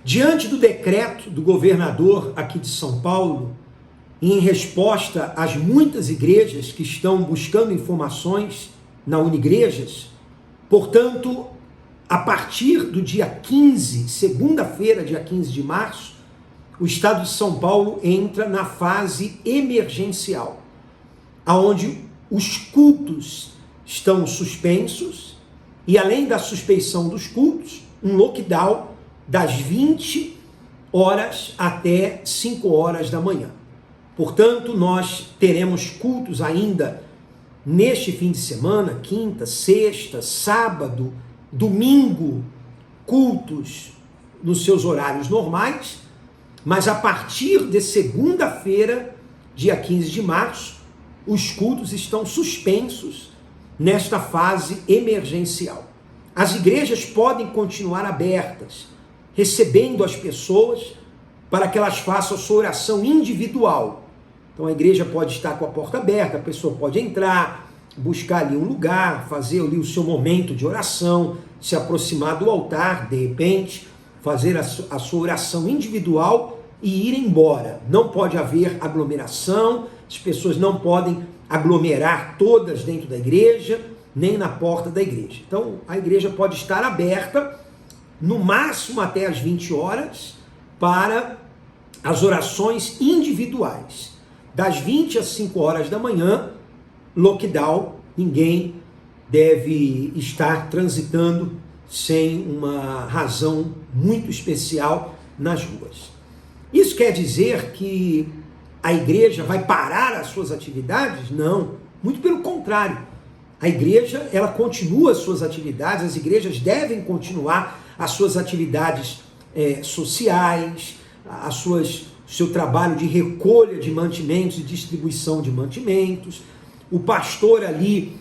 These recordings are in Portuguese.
Diante do decreto do governador aqui de São Paulo, e em resposta às muitas igrejas que estão buscando informações na Unigrejas, portanto, a partir do dia 15, segunda-feira, dia 15 de março, o Estado de São Paulo entra na fase emergencial, onde os cultos estão suspensos e, além da suspensão dos cultos, um lockdown das 20 horas até 5 horas da manhã. Portanto, nós teremos cultos ainda neste fim de semana, quinta, sexta, sábado, domingo, cultos nos seus horários normais, mas a partir de segunda-feira, dia 15 de março, os cultos estão suspensos nesta fase emergencial. As igrejas podem continuar abertas, recebendo as pessoas para que elas façam a sua oração individual. Então a igreja pode estar com a porta aberta, a pessoa pode entrar, buscar ali um lugar, fazer ali o seu momento de oração, se aproximar do altar, de repente, fazer a sua oração individual e ir embora. Não pode haver aglomeração, as pessoas não podem aglomerar todas dentro da igreja, nem na porta da igreja. Então a igreja pode estar aberta, no máximo até as 20 horas, para as orações individuais. Das 20 às 5 horas da manhã, lockdown, ninguém deve estar transitando sem uma razão muito especial nas ruas. Isso quer dizer que a igreja vai parar as suas atividades? Não, muito pelo contrário. A igreja, ela continua as suas atividades, as igrejas devem continuar as suas atividades sociais, seu trabalho de recolha de mantimentos e distribuição de mantimentos, o pastor ali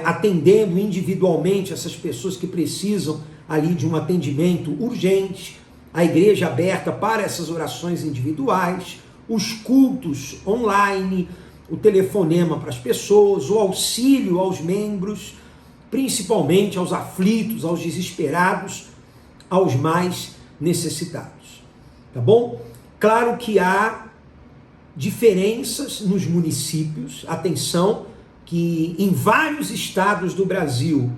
atendendo individualmente essas pessoas que precisam ali de um atendimento urgente, a igreja aberta para essas orações individuais, os cultos online, o telefonema para as pessoas, o auxílio aos membros, principalmente aos aflitos, aos desesperados, aos mais necessitados. Tá bom? Claro que há diferenças nos municípios, atenção, que em vários estados do Brasil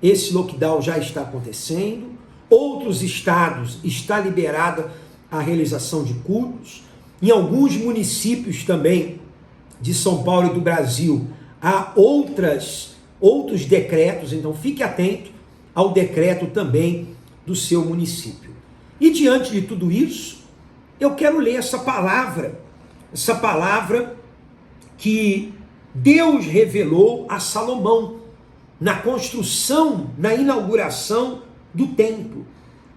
esse lockdown já está acontecendo, outros estados está liberada a realização de cultos, em alguns municípios também de São Paulo e do Brasil há outros decretos, então fique atento ao decreto também do seu município. E diante de tudo isso, eu quero ler essa palavra que Deus revelou a Salomão na construção, na inauguração do templo,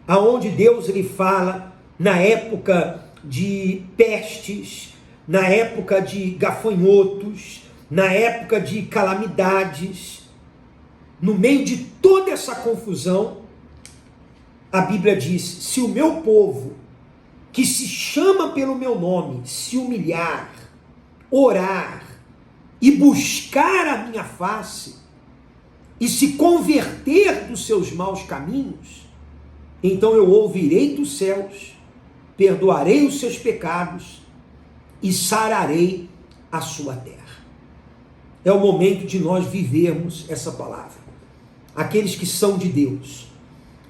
aonde Deus ele fala na época de pestes, na época de gafanhotos, na época de calamidades, no meio de toda essa confusão, a Bíblia diz: se o meu povo, que se chama pelo meu nome, se humilhar, orar e buscar a minha face e se converter dos seus maus caminhos, então eu ouvirei dos céus, perdoarei os seus pecados e sararei a sua terra. É o momento de nós vivermos essa palavra. Aqueles que são de Deus,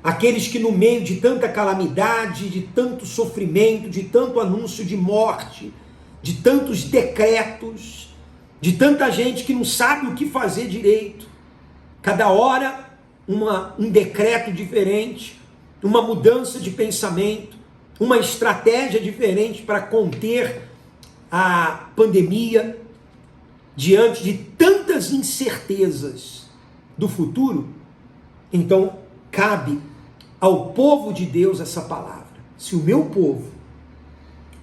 aqueles que no meio de tanta calamidade, de tanto sofrimento, de tanto anúncio de morte, de tantos decretos, de tanta gente que não sabe o que fazer direito, cada hora um decreto diferente, uma mudança de pensamento, uma estratégia diferente para conter a pandemia, diante de tantas incertezas do futuro. Então cabe ao povo de Deus essa palavra: se o meu povo,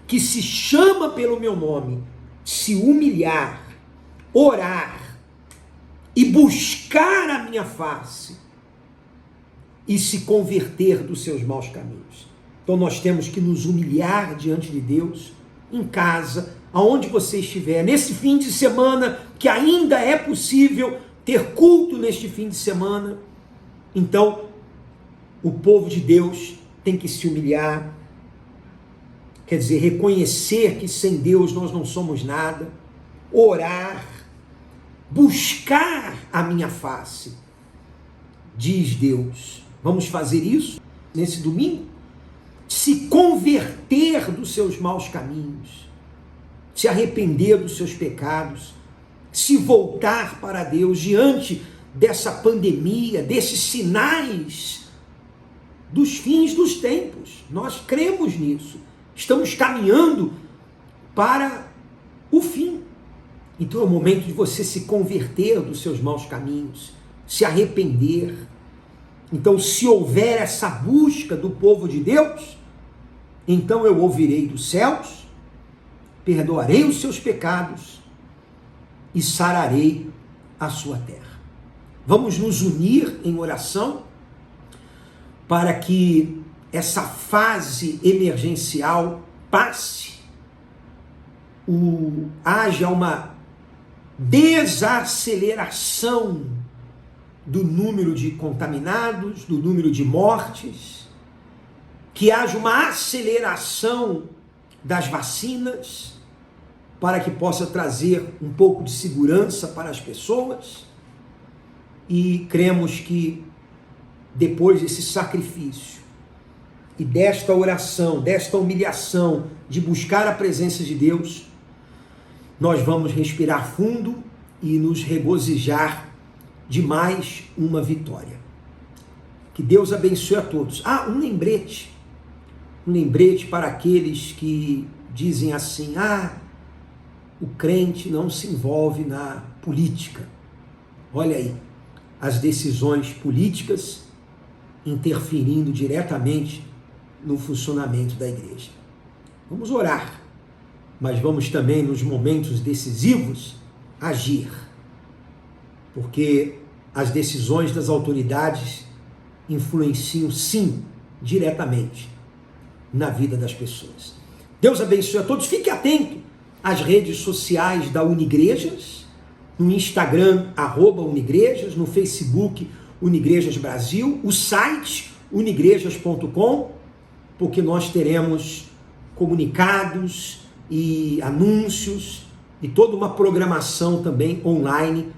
que se chama pelo meu nome, se humilhar, orar e buscar a minha face e se converter dos seus maus caminhos. Então nós temos que nos humilhar diante de Deus, em casa, aonde você estiver, nesse fim de semana, que ainda é possível ter culto neste fim de semana. Então, o povo de Deus tem que se humilhar, quer dizer, reconhecer que sem Deus nós não somos nada, orar, buscar a minha face, diz Deus. Vamos fazer isso nesse domingo? Se converter dos seus maus caminhos, se arrepender dos seus pecados, se voltar para Deus diante dessa pandemia, desses sinais dos fins dos tempos. Nós cremos nisso. Estamos caminhando para o fim. Então é o momento de você se converter dos seus maus caminhos, se arrepender. Então, se houver essa busca do povo de Deus, então eu ouvirei dos céus, perdoarei os seus pecados e sararei a sua terra. Vamos nos unir em oração para que essa fase emergencial passe, haja uma desaceleração do número de contaminados, do número de mortes, que haja uma aceleração das vacinas, para que possa trazer um pouco de segurança para as pessoas, e cremos que depois desse sacrifício e desta oração, desta humilhação, de buscar a presença de Deus, nós vamos respirar fundo e nos regozijar de mais uma vitória. Que Deus abençoe a todos. Um lembrete para aqueles que dizem assim: o crente não se envolve na política. Olha aí, as decisões políticas interferindo diretamente no funcionamento da igreja. Vamos orar, mas vamos também, nos momentos decisivos, agir, porque as decisões das autoridades influenciam, sim, diretamente na vida das pessoas. Deus abençoe a todos. Fique atento às redes sociais da Unigrejas, no Instagram, @Unigrejas, no Facebook, Unigrejas Brasil, o site unigrejas.com, porque nós teremos comunicados e anúncios e toda uma programação também online,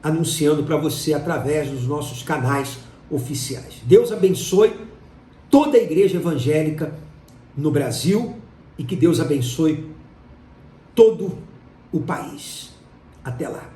anunciando para você através dos nossos canais oficiais. Deus abençoe toda a igreja evangélica no Brasil e que Deus abençoe todo o país. Até lá.